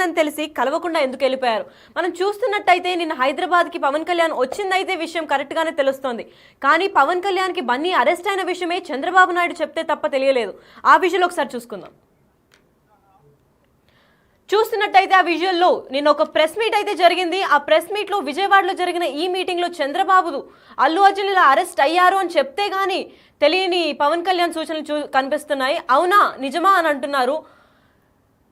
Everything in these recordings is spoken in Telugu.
అని తెలిసి కలవకుండా ఎందుకు వెళ్ళిపోయారు? మనం చూస్తున్నట్టయితే నిన్న హైదరాబాద్కి పవన్ కళ్యాణ్ వచ్చిందైతే విషయం కరెక్ట్గానే తెలుస్తోంది. కానీ పవన్ కళ్యాణ్కి బన్నీ అరెస్ట్ అయిన విషయమే చంద్రబాబు నాయుడు చెప్తే తప్ప తెలియలేదు. ఆ విజువల్ ఒకసారి చూసుకుందాం. చూస్తున్నట్టయితే ఆ విజువల్లో నిన్న ఒక ప్రెస్ మీట్ అయితే జరిగింది. ఆ ప్రెస్ మీట్లో విజయవాడలో జరిగిన ఈ మీటింగ్లో చంద్రబాబు అల్లు అర్జున్ ఇలా అరెస్ట్ అయ్యారు అని చెప్తే గానీ తెలియని పవన్ కళ్యాణ్ సూచనలు కనిపిస్తున్నాయి. అవునా నిజమా అని అంటున్నారు.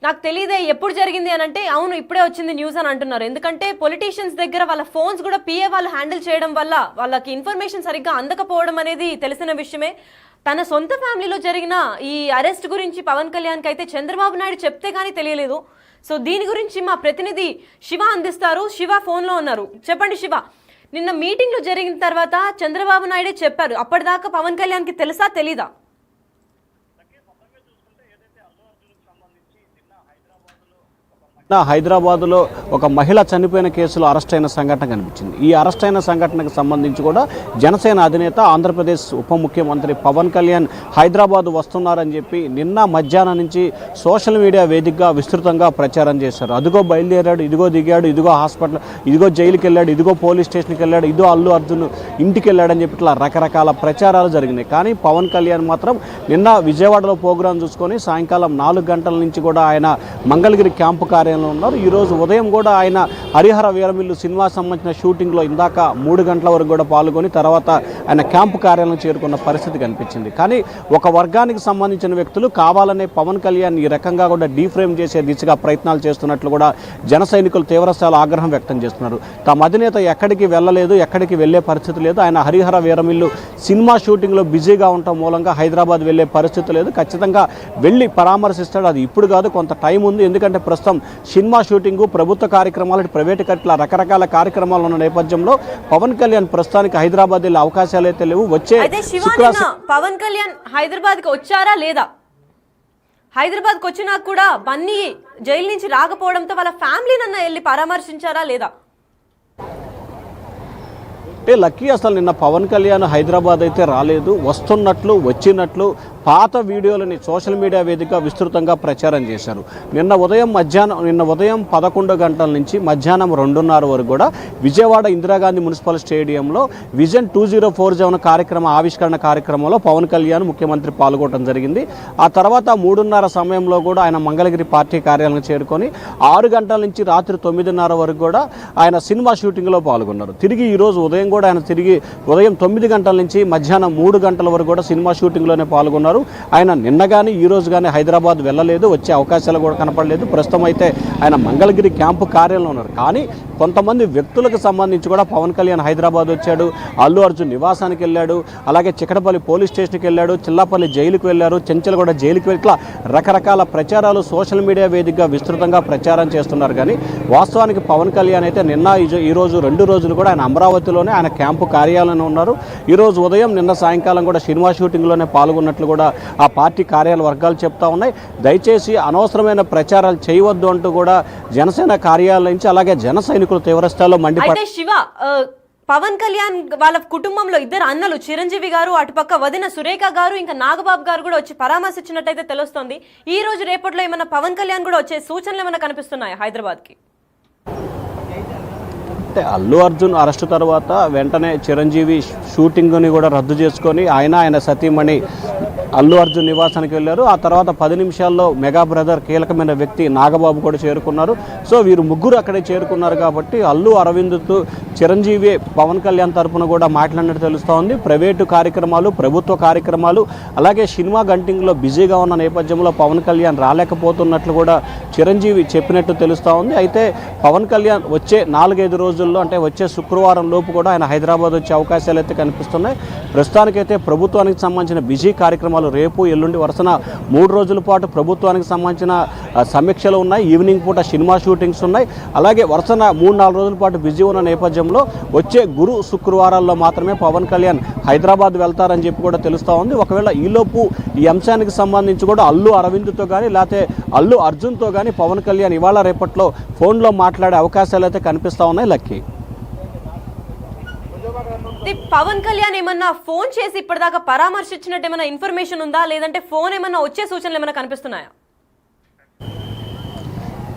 నాకు తెలియదే ఎప్పుడు జరిగింది అని అంటే అవును ఇప్పుడే వచ్చింది న్యూస్ అని అంటున్నారు. ఎందుకంటే పొలిటీషియన్స్ దగ్గర వాళ్ళ ఫోన్స్ కూడా పిఏ వాళ్ళు హ్యాండిల్ చేయడం వల్ల వాళ్ళకి ఇన్ఫర్మేషన్ సరిగ్గా అందకపోవడం అనేది తెలిసిన విషయమే. తన సొంత ఫ్యామిలీలో జరిగిన ఈ అరెస్ట్ గురించి పవన్ కళ్యాణ్కి అయితే చంద్రబాబు నాయుడు చెప్తే కానీ తెలియలేదు. సో దీని గురించి మా ప్రతినిధి శివ అందిస్తారు. శివ ఫోన్లో ఉన్నారు. చెప్పండి శివ, నిన్న మీటింగ్లో జరిగిన తర్వాత చంద్రబాబు నాయుడే చెప్పారు, అప్పటిదాకా పవన్ కళ్యాణ్కి తెలుసా తెలీదా? హైదరాబాద్లో ఒక మహిళ చనిపోయిన కేసులో అరెస్ట్ అయిన సంఘటన కనిపించింది. ఈ అరెస్ట్ అయిన సంఘటనకు సంబంధించి కూడా జనసేన అధినేత ఆంధ్రప్రదేశ్ ఉప ముఖ్యమంత్రి పవన్ కళ్యాణ్ హైదరాబాద్ వస్తున్నారని చెప్పి నిన్న మధ్యాహ్నం నుంచి సోషల్ మీడియా వేదికగా విస్తృతంగా ప్రచారం చేశారు. అదిగో బయలుదేరాడు, ఇదిగో దిగాడు, ఇదిగో హాస్పిటల్, ఇదిగో జైలుకి వెళ్ళాడు, ఇదిగో పోలీస్ స్టేషన్కి వెళ్ళాడు, ఇదిగో అల్లు అర్జున్ ఇంటికి వెళ్ళాడని చెప్పి ఇట్లా రకరకాల ప్రచారాలు జరిగినాయి. కానీ పవన్ కళ్యాణ్ మాత్రం నిన్న విజయవాడలో ప్రోగ్రాం చూసుకొని సాయంకాలం 4 గంటల నుంచి కూడా ఆయన మంగళగిరి క్యాంపు కార్యాలయం ఉన్నారు. ఈరోజు ఉదయం కూడా ఆయన హరిహర వీరమిల్లు సినిమా సంబంధించిన షూటింగ్లో ఇందాక 3 గంటల వరకు కూడా పాల్గొని తర్వాత ఆయన క్యాంపు కార్యాలయం చేరుకున్న పరిస్థితి కనిపించింది. కానీ ఒక వర్గానికి సంబంధించిన వ్యక్తులు కావాలనే పవన్ కళ్యాణ్ ఈ రకంగా కూడా డీఫ్రేమ్ చేసే దిశగా ప్రయత్నాలు చేస్తున్నట్లు కూడా జన సైనికులు తీవ్రస్థాయిలో ఆగ్రహం వ్యక్తం చేస్తున్నారు. తమ అధినేత ఎక్కడికి వెళ్ళలేదు, ఎక్కడికి వెళ్లే పరిస్థితి లేదు. ఆయన హరిహర వీరమిల్లు సినిమా షూటింగ్లో బిజీగా ఉండటం మూలంగా హైదరాబాద్ వెళ్లే పరిస్థితి లేదు. ఖచ్చితంగా వెళ్ళి పరామర్శిస్తాడు. అది ఇప్పుడు కాదు, కొంత టైం ఉంది. ఎందుకంటే ప్రస్తుతం సినిమా షూటింగు, ప్రభుత్వ కార్యక్రమాలు, ప్రైవేటు కట్ల రకరకాల కార్యక్రమాలు ఉన్న నేపథ్యంలో పవన్ కళ్యాణ్ ప్రస్తుతానికి హైదరాబాద్ వెళ్ళే అవకాశాలు అయితే లేవు. వచ్చే పవన్ కళ్యాణ్ హైదరాబాద్కి వచ్చారా లేదా? హైదరాబాద్కి వచ్చినా కూడా బన్నీ జైలు నుంచి రాకపోవడంతో వాళ్ళ ఫ్యామిలీనన్నా వెళ్ళి పరామర్శించారా లేదా? అంటే లక్కీ అసలు నిన్న పవన్ కళ్యాణ్ హైదరాబాద్ అయితే రాలేదు. వస్తున్నట్లు వచ్చినట్లు పాత వీడియోలని సోషల్ మీడియా వేదికగా విస్తృతంగా ప్రచారం చేశారు. నిన్న ఉదయం 11 గంటల నుంచి మధ్యాహ్నం 2:30 వరకు కూడా విజయవాడ ఇందిరాగాంధీ మున్సిపల్ స్టేడియంలో విజన్ 2047 కార్యక్రమ ఆవిష్కరణ కార్యక్రమంలో పవన్ కళ్యాణ్ ముఖ్యమంత్రి పాల్గొనడం జరిగింది. ఆ తర్వాత 3:30 సమయంలో కూడా ఆయన మంగళగిరి పార్టీ కార్యాలయం చేరుకొని 6 గంటల నుంచి రాత్రి 9:30 వరకు కూడా ఆయన సినిమా షూటింగ్లో పాల్గొన్నారు. తిరిగి ఈరోజు ఉదయం కూడా ఆయన ఉదయం 9 గంటల నుంచి మధ్యాహ్నం 3 గంటల వరకు కూడా సినిమా షూటింగ్లోనే పాల్గొన్నారు. ఆయన నిన్న కానీ ఈ రోజు కానీ హైదరాబాద్ వెళ్ళలేదు, వచ్చే అవకాశాలు కూడా కనపడలేదు. ప్రస్తుతం అయితే ఆయన మంగళగిరి క్యాంపు కార్యాలయంలో ఉన్నారు. కానీ కొంతమంది వ్యక్తులకు సంబంధించి కూడా పవన్ కళ్యాణ్ హైదరాబాద్ వచ్చాడు, అల్లు అర్జున్ నివాసానికి వెళ్ళాడు, అలాగే చిక్కడపల్లి పోలీస్ స్టేషన్కి వెళ్ళాడు, చిల్లాపల్లి జైలుకి వెళ్ళారు, చెంచలగూడ జైలుకి వెళ్ళి ఇట్లా రకరకాల ప్రచారాలు సోషల్ మీడియా వేదికగా విస్తృతంగా ప్రచారం చేస్తున్నారు. కానీ వాస్తవానికి పవన్ కళ్యాణ్ అయితే నిన్న ఈరోజు 2 రోజులు కూడా ఆయన అమరావతిలోనే ఆయన క్యాంపు కార్యాలయంలో ఉన్నారు. ఈరోజు ఉదయం నిన్న సాయంకాలం కూడా సినిమా షూటింగ్లోనే పాల్గొన్నట్లు కూడా ఆ పార్టీ కార్యాలయ వర్గాలు చెప్తా ఉన్నాయి. దయచేసి అనవసరమైన ప్రచారాలు చేయవద్దు అంటూ కూడా జనసేన కార్యాలయం నుంచి అలాగే జన సైనికులు తీవ్రస్థాయిలో మండిపడ్డారు. శివ, పవన్ కళ్యాణ్ వాళ్ళ కుటుంబంలో 2 అన్నలు చిరంజీవి గారు, అటుపక్క వదిన సురేఖ గారు, ఇంకా నాగబాబు గారు కూడా వచ్చి పరామర్శించినట్టయితే తెలుస్తోంది. ఈ రోజు రేపట్లో ఏమైనా పవన్ కళ్యాణ్ కూడా వచ్చే సూచనలు ఏమైనా కనిపిస్తున్నాయా హైదరాబాద్కి? అంటే అల్లు అర్జున్ అరెస్టు తర్వాత వెంటనే చిరంజీవి షూటింగ్ని కూడా రద్దు చేసుకొని ఆయన సతీమణి అల్లు అర్జున్ నివాసానికి వెళ్ళారు. ఆ తర్వాత 10 నిమిషాల్లో మెగా బ్రదర్ కీలకమైన వ్యక్తి నాగబాబు కూడా చేరుకున్నారు. సో వీరు ముగ్గురు అక్కడే చేరుకున్నారు. కాబట్టి అల్లు అరవింద్తో చిరంజీవి పవన్ కళ్యాణ్ తరఫున కూడా మాట్లాడినట్టు తెలుస్తూ ఉంది. ప్రైవేటు కార్యక్రమాలు, ప్రభుత్వ కార్యక్రమాలు, అలాగే సినిమా గంటింగ్లో బిజీగా ఉన్న నేపథ్యంలో పవన్ కళ్యాణ్ రాలేకపోతున్నట్లు కూడా చిరంజీవి చెప్పినట్టు తెలుస్తూ ఉంది. అయితే పవన్ కళ్యాణ్ వచ్చే 4-5 రోజుల్లో అంటే వచ్చే శుక్రవారం లోపు కూడా ఆయన హైదరాబాద్ వచ్చే అవకాశాలు అయితే కనిపిస్తున్నాయి. ప్రస్తుతానికైతే ప్రభుత్వానికి సంబంధించిన బిజీ కార్యక్రమాలు రేపు ఎల్లుండి వరుసన 3 రోజుల పాటు ప్రభుత్వానికి సంబంధించిన సమీక్షలు ఉన్నాయి. ఈవినింగ్ పూట సినిమా షూటింగ్స్ ఉన్నాయి. అలాగే వరుసన 3-4 రోజుల పాటు బిజీ ఉన్న నేపథ్యంలో వచ్చే గురు శుక్రవారాల్లో మాత్రమే పవన్ కళ్యాణ్ హైదరాబాద్ వెళ్తారని చెప్పి కూడా తెలుస్తూ ఉంది. ఒకవేళ ఈలోపు ఈ అంశానికి సంబంధించి కూడా అల్లు అరవింద్తో కానీ లేకపోతే అల్లు అర్జున్తో కానీ పవన్ కళ్యాణ్ ఇవాళ రేపట్లో ఫోన్లో మాట్లాడే అవకాశాలు అయితే కనిపిస్తూ ఉన్నాయి. లక్కీ పవన్ కళ్యాణ్ ఏమన్నా ఫోన్ చేసి ఇప్పటిదాకా పరామర్శించినట్టు ఏమైనా ఇన్ఫర్మేషన్ ఉందా, లేదంటే ఫోన్ ఏమన్నా వచ్చే సూచనలు ఏమైనా కనిపిస్తున్నాయా?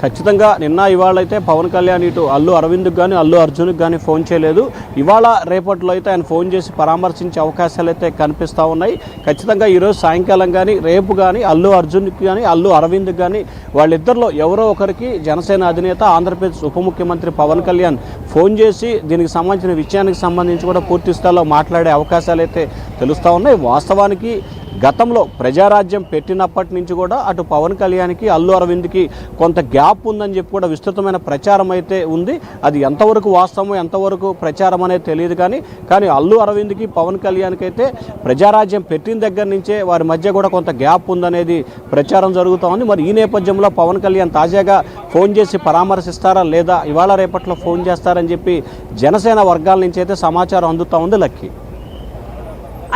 ఖచ్చితంగా నిన్న ఇవాళ అయితే పవన్ కళ్యాణ్ ఇటు అల్లు అరవింద్కి కానీ అల్లు అర్జున్కి కానీ ఫోన్ చేయలేదు. ఇవాళ రేపట్లో అయితే ఆయన ఫోన్ చేసి పరామర్శించే అవకాశాలు అయితే కనిపిస్తూ ఉన్నాయి. ఖచ్చితంగా ఈరోజు సాయంకాలం కానీ రేపు కానీ అల్లు అర్జున్కి కానీ అల్లు అరవింద్కి కానీ వాళ్ళిద్దరిలో ఎవరో ఒకరికి జనసేన అధినేత ఆంధ్రప్రదేశ్ ఉప ముఖ్యమంత్రి పవన్ కళ్యాణ్ ఫోన్ చేసి దీనికి సంబంధించిన విషయానికి సంబంధించి కూడా పూర్తి స్థాయిలో మాట్లాడే అవకాశాలు అయితే తెలుస్తూ ఉన్నాయి. వాస్తవానికి గతంలో ప్రజారాజ్యం పెట్టినప్పటి నుంచి కూడా అటు పవన్ కళ్యాణ్కి అల్లు అరవింద్కి కొంత గ్యాప్ ఉందని చెప్పి కూడా విస్తృతమైన ప్రచారం అయితే ఉంది. అది ఎంతవరకు వాస్తవమో ఎంతవరకు ప్రచారం అనేది తెలియదు. కానీ అల్లు అరవింద్కి పవన్ కళ్యాణ్కి అయితే ప్రజారాజ్యం పెట్టిన దగ్గర నుంచే వారి మధ్య కూడా కొంత గ్యాప్ ఉందనేది ప్రచారం జరుగుతూ ఉంది. మరి ఈ నేపథ్యంలో పవన్ కళ్యాణ్ తాజాగా ఫోన్ చేసి పరామర్శిస్తారా లేదా ఇవాళ రేపట్లో ఫోన్ చేస్తారని చెప్పి జనసేన వర్గాల నుంచి అయితే సమాచారం అందుతూ ఉంది. లక్కీ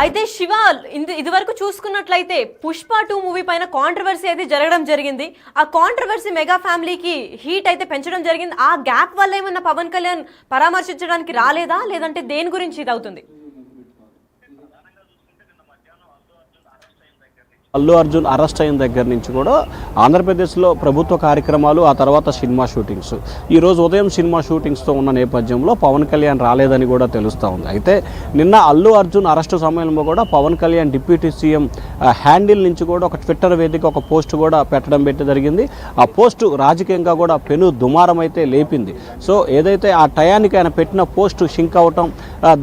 అయితే శివ ఇదివరకు చూసుకున్నట్లయితే పుష్ప 2 మూవీ పైన కాంట్రవర్సీ అయితే జరగడం జరిగింది. ఆ కాంట్రవర్సీ మెగా ఫ్యామిలీకి హీట్ అయితే పెంచడం జరిగింది. ఆ గ్యాప్ వల్ల ఏమన్నా పవన్ కళ్యాణ్ పరామర్శించడానికి రాలేదా, లేదంటే దేని గురించి ఇది అవుతుంది? అల్లు అర్జున్ అరెస్ట్ అయిన దగ్గర నుంచి కూడా ఆంధ్రప్రదేశ్లో ప్రభుత్వ కార్యక్రమాలు, ఆ తర్వాత సినిమా షూటింగ్స్, ఈరోజు ఉదయం సినిమా షూటింగ్స్తో ఉన్న నేపథ్యంలో పవన్ కళ్యాణ్ రాలేదని కూడా తెలుస్తూ ఉంది. అయితే నిన్న అల్లు అర్జున్ అరెస్టు సమయంలో కూడా Pawan Kalyan deputy CM handle నుంచి కూడా ఒక ట్విట్టర్ వేదిక ఒక పోస్ట్ కూడా పెట్టడం జరిగింది. ఆ పోస్టు రాజకీయంగా కూడా పెను దుమారం అయితే లేపింది. సో ఏదైతే ఆ టయానికి ఆయన పెట్టిన పోస్టు షింక్ అవటం,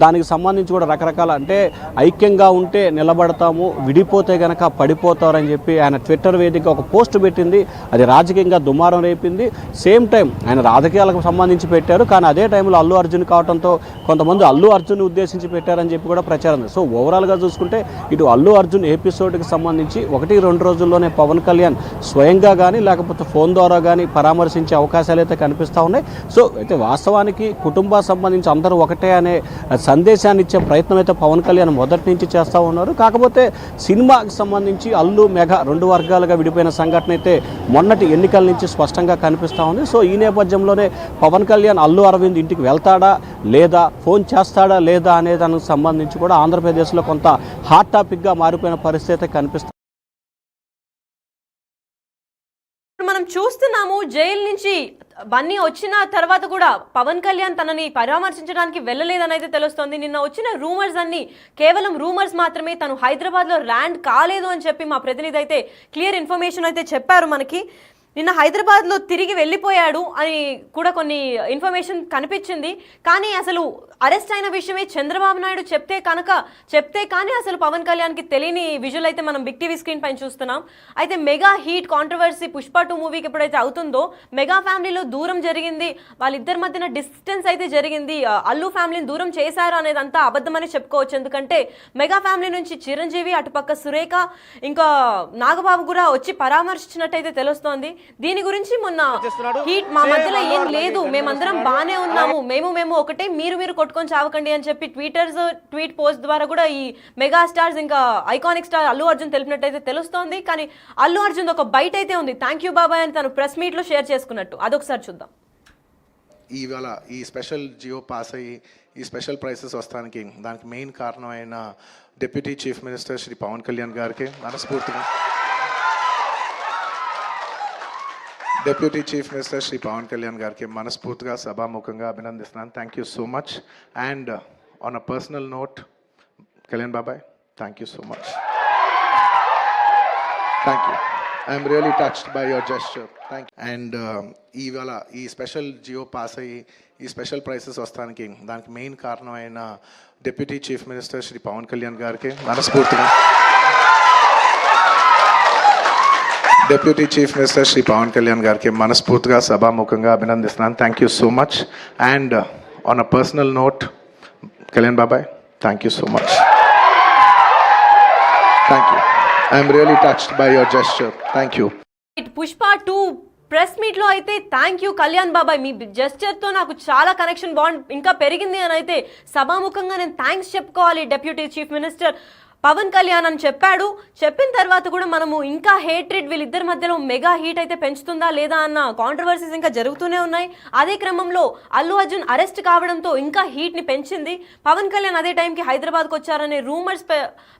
దానికి సంబంధించి కూడా రకరకాల అంటే ఐక్యంగా ఉంటే నిలబడతాము, విడిపోతే గనక పడిపోతారని చెప్పి ఆయన ట్విట్టర్ వేదిక ఒక పోస్ట్ పెట్టింది. అది రాజకీయంగా దుమారం రేపింది. సేమ్ టైం ఆయన రాజకీయాలకు సంబంధించి పెట్టారు, కానీ అదే టైంలో అల్లు అర్జున్ కావడంతో కొంతమంది అల్లు అర్జున్ ఉద్దేశించి పెట్టారని చెప్పి కూడా ప్రచారం. సో ఓవరాల్గా చూసుకుంటే ఇటు అల్లు అర్జున్ ఎపిసోడ్కి సంబంధించి 1-2 రోజుల్లోనే పవన్ కళ్యాణ్ స్వయంగా కానీ లేకపోతే ఫోన్ ద్వారా కానీ పరామర్శించే అవకాశాలు అయితే కనిపిస్తూ ఉన్నాయి. సో అయితే వాస్తవానికి కుటుంబ సంబంధించి అందరూ ఒకటే అనే సందేశాన్ని ఇచ్చే ప్రయత్నం అయితే పవన్ కళ్యాణ్ మొదటి నుంచి చేస్తూ ఉన్నారు. కాకపోతే సినిమాకి సంబంధించి అల్లు మెగా 2 వర్గాలుగా విడిపోయిన సంఘటన అయితే మొన్నటి ఎన్నికల నుంచి స్పష్టంగా కనిపిస్తూ ఉంది. సో ఈ నేపథ్యంలోనే పవన్ కళ్యాణ్ అల్లు అరవింద్ ఇంటికి వెళ్తాడా లేదా, ఫోన్ చేస్తాడా లేదా అనే దానికి సంబంధించి కూడా ఆంధ్రప్రదేశ్లో కొంత హాట్ టాపిక్గా మారిపోయిన పరిస్థితి అయితే కనిపిస్తుంది. మనం చూస్తున్నాము జైలు నుంచి బన్నీ వచ్చిన తర్వాత కూడా పవన్ కళ్యాణ్ తనని పరామర్శించడానికి వెళ్ళలేదని అయితే తెలుస్తోంది. నిన్న వచ్చిన రూమర్స్ అన్ని కేవలం రూమర్స్ మాత్రమే. తను హైదరాబాద్లో ల్యాండ్ కాలేదు అని చెప్పి మా ప్రతినిధి అయితే క్లియర్ ఇన్ఫర్మేషన్ అయితే చెప్పారు మనకి. నిన్న హైదరాబాద్లో తిరిగి వెళ్ళిపోయాడు అని కూడా కొన్ని ఇన్ఫర్మేషన్ కనిపించింది. కానీ అసలు అరెస్ట్ అయిన విషయమే చంద్రబాబు నాయుడు చెప్తే కానీ అసలు పవన్ కళ్యాణ్కి తెలియని విజువల్ అయితే మనం బిగ్ టీవీ స్క్రీన్ పైన చూస్తున్నాం. అయితే మెగా హీట్ కాంట్రవర్సీ పుష్ప 2 మూవీకి ఎప్పుడైతే అవుతుందో మెగా ఫ్యామిలీలో దూరం జరిగింది, వాళ్ళిద్దరి మధ్యన డిస్టెన్స్ అయితే జరిగింది, అల్లు ఫ్యామిలీని దూరం చేశారు అనేది అంతా అబద్ధమని చెప్పుకోవచ్చు. ఎందుకంటే మెగా ఫ్యామిలీ నుంచి చిరంజీవి, అటుపక్క సురేఖ, ఇంకా నాగబాబు కూడా వచ్చి పరామర్శించినట్టయితే తెలుస్తోంది. దీని గురించి మొన్న హీట్ మా మధ్యలో ఏం లేదు, మేమందరం బాగానే ఉన్నాము, మేము ఒకటే, మీరు కొట్టుకొని చావకండి అని చెప్పి ట్వీట్ పోస్ట్ ద్వారా కూడా ఈ మెగా స్టార్స్ ఇంకా ఐకానిక్ స్టార్ అల్లు అర్జున్ తెలిపినట్టయితే తెలుస్తోంది. కానీ అల్లు అర్జున్ ఒక బయట అయితే ఉంది, థ్యాంక్ యూ బాబాయ్ అని తను ప్రెస్ మీట్ లో షేర్ చేసుకున్నట్టు. అదొకసారి చూద్దాం. ఇవాళ ఈ స్పెషల్ జియో పాస్ అయ్యి ఈ స్పెషల్ ప్రైసెస్ వస్తానికి దానికి మెయిన్ కారణమైన deputy chief minister Shri Pawan Kalyan గారికి మనస్ఫూర్తిగా deputy chief minister Shri Pawan Kalyan గారికి మనస్ఫూర్తిగా సభాముఖంగా అభినందిస్తున్నాను. Thank you so much. And on a personal note, Kalyan బాబాయ్, thank you so much. Thank you. I'm really touched by your gesture. Thank you. And ఇవాళ ఈ స్పెషల్ జియో పాస్ అయ్యి ఈ స్పెషల్ ప్రైసెస్ వస్తానికి దానికి మెయిన్ కారణమైన deputy chief minister Shri Pawan Kalyan గారికి మనస్ఫూర్తిగా deputy chief minister Shri Pawan Kalyan గారికి మనస్ఫూర్తిగా సభాముఖంగా అభినందిస్తున్నాను. Thank you so much. And on a personal note, Kalyan బాబాయ్, thank you so much. Thank you. I'm really touched by your gesture. Thank you. Pushpa 2 press meet లో అయితే థ్యాంక్ యూ కళ్యాణ్ బాబాయ్, మీ జెస్చర్ తో నాకు చాలా కనెక్షన్ బాండ్ ఇంకా పెరిగింది అని అయితే సభాముఖంగా నేను థ్యాంక్స్ చెప్పుకోవాలి deputy chief minister Pawan Kalyan అని చెప్పిన తర్వాత కూడా మనము ఇంకా హేట్రెడ్ వీళ్ళిద్దరి మధ్యలో మెగా హీట్ అయితే పెంచుతుందా లేదా అన్న కాంట్రవర్సీస్ ఇంకా జరుగుతూనే ఉన్నాయి. అదే క్రమంలో అల్లు అర్జున్ అరెస్ట్ కావడంతో ఇంకా హీట్ ని పెంచింది. పవన్ కళ్యాణ్ అదే టైంకి హైదరాబాద్కి వచ్చారనే రూమర్స్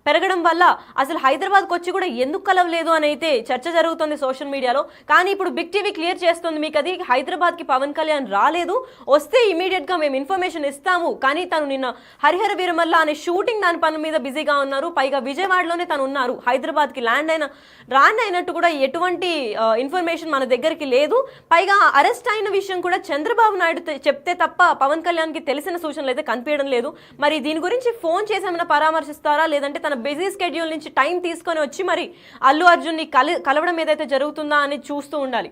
పెరగడం వల్ల అసలు హైదరాబాద్కి వచ్చి కూడా ఎందుకు కలవలేదు అని అయితే చర్చ జరుగుతుంది సోషల్ మీడియాలో. కానీ ఇప్పుడు బిగ్ టీవీ క్లియర్ చేస్తుంది, మీకు అది హైదరాబాద్కి పవన్ కళ్యాణ్ రాలేదు, వస్తే ఇమీడియట్గా మేము ఇన్ఫర్మేషన్ ఇస్తాము. కానీ తను నిన్న హరిహర వీరమల్ల అనే షూటింగ్ దాని పనుల మీద బిజీగా ఉన్నారు. పైగా విజయవాడలోనే తను ఉన్నారు. హైదరాబాద్కి ల్యాండ్ అయినట్టు కూడా ఎటువంటి ఇన్ఫర్మేషన్ మన దగ్గరికి లేదు. పైగా అరెస్ట్ అయిన విషయం కూడా చంద్రబాబు నాయుడు చెప్తే తప్ప పవన్ కళ్యాణ్కి తెలిసిన సూచనలు అయితే కనిపించడం లేదు. మరి దీని గురించి ఫోన్ చేసి ఏమైనా పరామర్శిస్తారా, లేదంటే తన బిజీ స్కెడ్యూల్ నుంచి టైం తీసుకొని వచ్చి మరి అల్లు అర్జున్ని కలవడం ఏదైతే జరుగుతుందా అని చూస్తూ ఉండాలి.